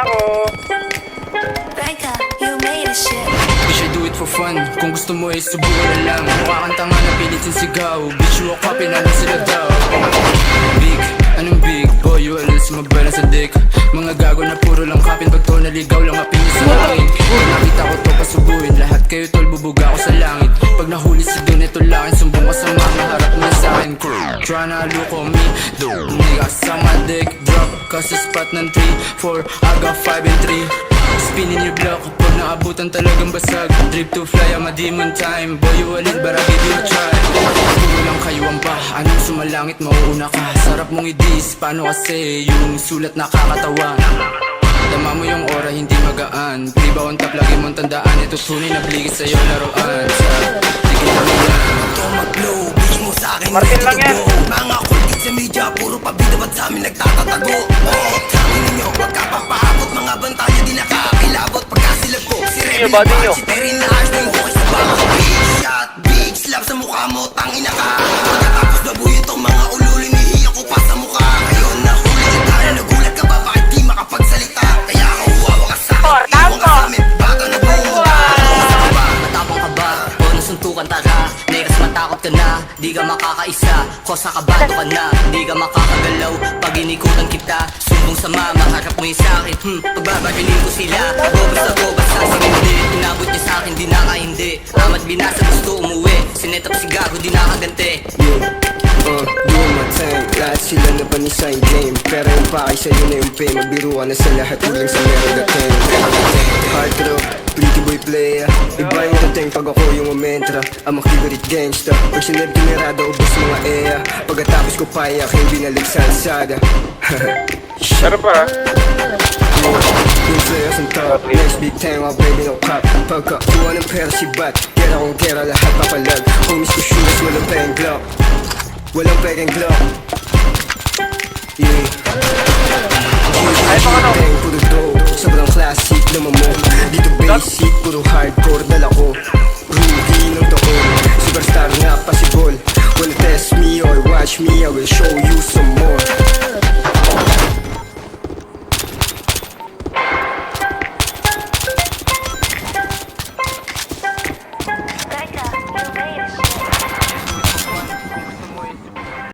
ako. Becca, you made a shit. Bitch, I do it for fun. Kung gusto mo ay subukan na lang. Mukha kang tanga na pilit sigaw. Bitch, you a copy na sila daw. Big, anong big? Boy, you alis mabala sa dick. Mga gago na puro lang kapin. Pag to naligaw lang apin sa langit. Pag nakita ko to pasubuhin. Lahat kayo tol, bubuga ako sa langit. Pag nahuli si Don, ito langit. Sumbong ka sa mga harap mo sa akin. Tryna luko me, do nigga sa my dick. Drop ka sa spot ng 3, 4, I got 5 and 3. Spinning your block pag naabutan talagang basag. Drip to fly, I'm a demon time. Boy, you alin, but I give you a try. Puro lang kayo ang ba, anong sumalangit, mauuna ka. Sarap mong i-diss, paano kasi yung sulat nakakatawa. Tama mo yung ora, hindi magaan. Priba on top, lagi mong tandaan. Ito tunay na bligit sa'yo laruan. Sa tigilan mo yan. Ito mag-blow, bitch mo sa'kin Martin lang yan. Mga kultit sa media, puro pabida ba't sa'min nagtatatago. Sabi ninyo, wag ka papahabot. Mga bantaya di nakakilabot. Pagkasilap ko, si Remy body nyo. Si Terry na ayos na yung hukay sa baka. Big shot, big slap sa mukha mo, tangina ka. Pagkatapos nabuhin tong mga ulul, inihiyak ko pa sa mukha. Ngayon nahuli kita, nagulat ka ba? Bakit di makapagsalita? Kaya ako huwawa ka sa'kin, iwan ka sa'min. Bata na bumuta. Matapang ka ba? O nasuntukan tara? Negas matakot ka na, di ka makakaisa. Kosa kabado ka na, di ka makakagalaw. Pag inikutan kita, sumbong sama, maharap mo yung sakit. Pagbabarilin ko sila, bobas na bobas sa hindi. Inabot niya sa'kin, di nakahindi. Amat binasa, gusto umuwi. Sinetap si Gago, di nakaganti. Doing my time, lahat sila na panisa yung game. Pero yung pakay sa'yo na yung pay. Magbiro ka na sa lahat, huling sa meron dating. Hard rock, pretty boy player. Iba yung dating pag ako yung umentra. Ang makibarit gangsta. Pag sinab generado, ubos mga eya. Pagkatapos ko payak, hindi binalig sa alsada. Pero pa, Yung players on top, next big time, mga baby no cop. Pagka kuha ng pera si Bat, kera kong kera, lahat papalag. Homies ko shooters, walang payang glock. Walang payang glock. Yeah. ay pa ano. Bang, puro dope, sobrang classic naman mo. Dito basic, puro hardcore.